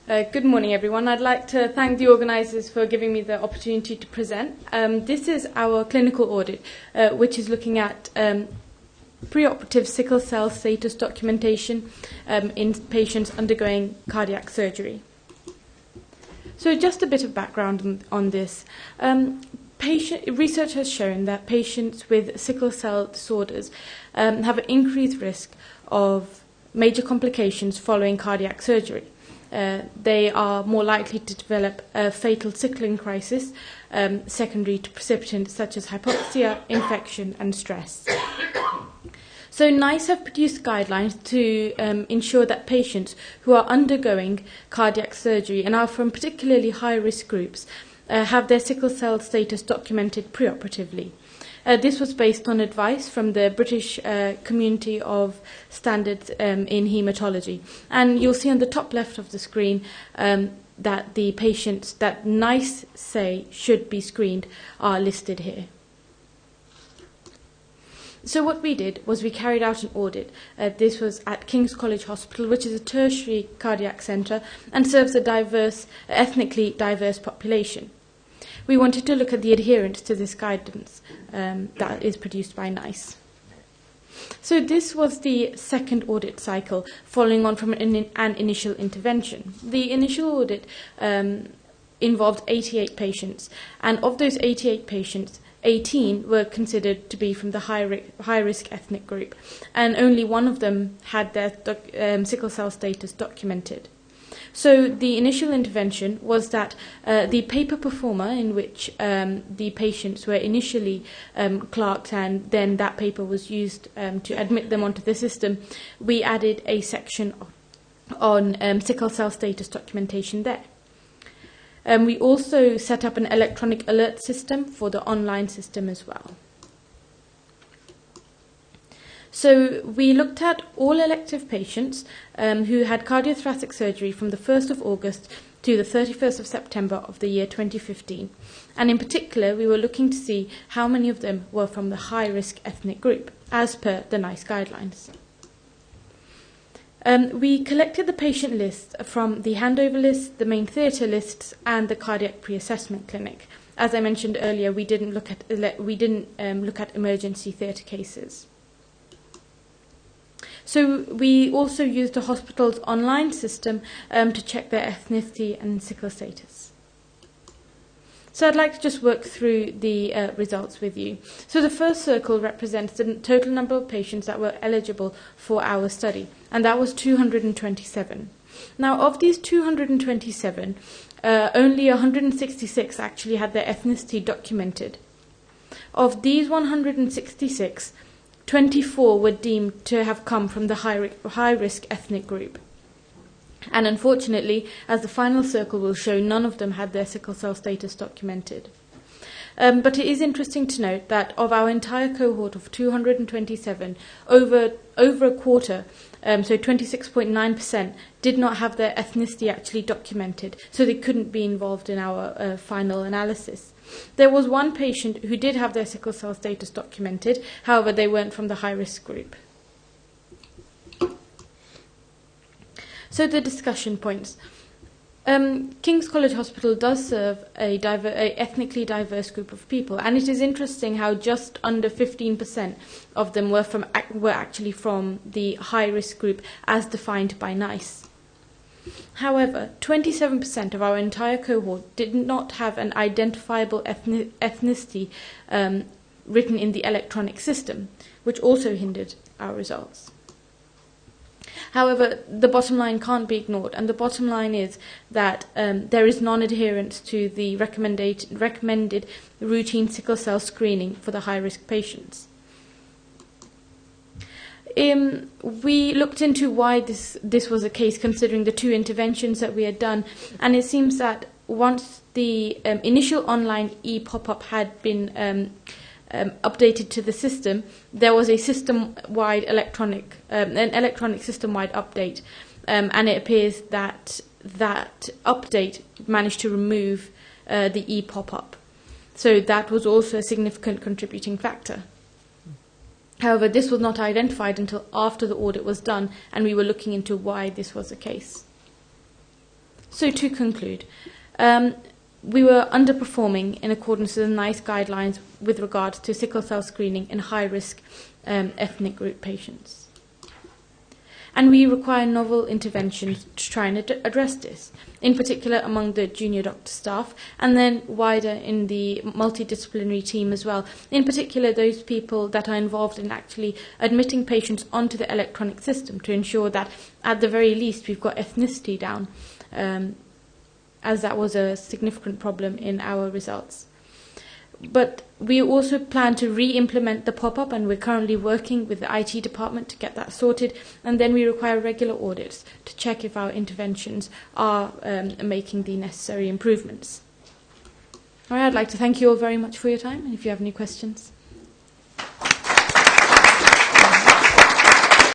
Good morning, everyone. I'd like to thank the organisers for giving me the opportunity to present. This is our clinical audit, which is looking at preoperative sickle cell status documentation in patients undergoing cardiac surgery. So just a bit of background on this. Research has shown that patients with sickle cell disorders have an increased risk of major complications following cardiac surgery. They are more likely to develop a fatal sickling crisis secondary to precipitants such as hypoxia, infection and stress. So NICE have produced guidelines to ensure that patients who are undergoing cardiac surgery and are from particularly high-risk groups have their sickle cell status documented preoperatively. This was based on advice from the British Community of Standards in Haematology. And you'll see on the top left of the screen that the patients that NICE say should be screened are listed here. So what we did was we carried out an audit. This was at King's College Hospital, which is a tertiary cardiac centre and serves a ethnically diverse population. We wanted to look at the adherence to this guidance that is produced by NICE. So this was the second audit cycle following on from an initial intervention. The initial audit involved 88 patients, and of those 88 patients, 18 were considered to be from the high-risk ethnic group, and only one of them had their sickle cell status documented. So the initial intervention was that the paper performer in which the patients were initially clerked and then that paper was used to admit them onto the system, we added a section on sickle cell status documentation there. We also set up an electronic alert system for the online system as well. So we looked at all elective patients who had cardiothoracic surgery from the 1st of August to the 31st of September of the year 2015. And in particular, we were looking to see how many of them were from the high-risk ethnic group, as per the NICE guidelines. We collected the patient list from the handover list, the main theatre lists, and the cardiac pre-assessment clinic. As I mentioned earlier, we didn't look at emergency theatre cases. So we also used the hospital's online system to check their ethnicity and sickle status. So I'd like to just work through the results with you. So the first circle represents the total number of patients that were eligible for our study, and that was 227. Now, of these 227, only 166 actually had their ethnicity documented. Of these 166, 24 were deemed to have come from the high-risk ethnic group. And unfortunately, as the final circle will show, none of them had their sickle cell status documented. But it is interesting to note that of our entire cohort of 227, over a quarter, so 26.9%, did not have their ethnicity actually documented, so they couldn't be involved in our final analysis. There was one patient who did have their sickle cell status documented, however, they weren't from the high-risk group. So the discussion points. King's College Hospital does serve a ethnically diverse group of people, and it is interesting how just under 15% of them were actually from the high-risk group as defined by NICE. However, 27% of our entire cohort did not have an identifiable ethnicity written in the electronic system, which also hindered our results. However, the bottom line can't be ignored, and the bottom line is that there is non-adherence to the recommended routine sickle cell screening for the high-risk patients. We looked into why this was the case, considering the two interventions that we had done, and it seems that once the initial online e-pop-up had been updated to the system, there was a system-wide electronic system-wide update, and it appears that that update managed to remove the e-pop-up. So that was also a significant contributing factor. However, this was not identified until after the audit was done, and we were looking into why this was the case. So to conclude, we were underperforming in accordance with the NICE guidelines with regards to sickle cell screening in high-risk ethnic group patients. And we require novel interventions to try and address this, in particular among the junior doctor staff, and then wider in the multidisciplinary team as well, in particular those people that are involved in actually admitting patients onto the electronic system to ensure that at the very least we've got ethnicity down, as that was a significant problem in our results. But we also plan to re-implement the pop-up, and we're currently working with the IT department to get that sorted, and then we require regular audits to check if our interventions are making the necessary improvements. All right, I'd like to thank you all very much for your time, and if you have any questions.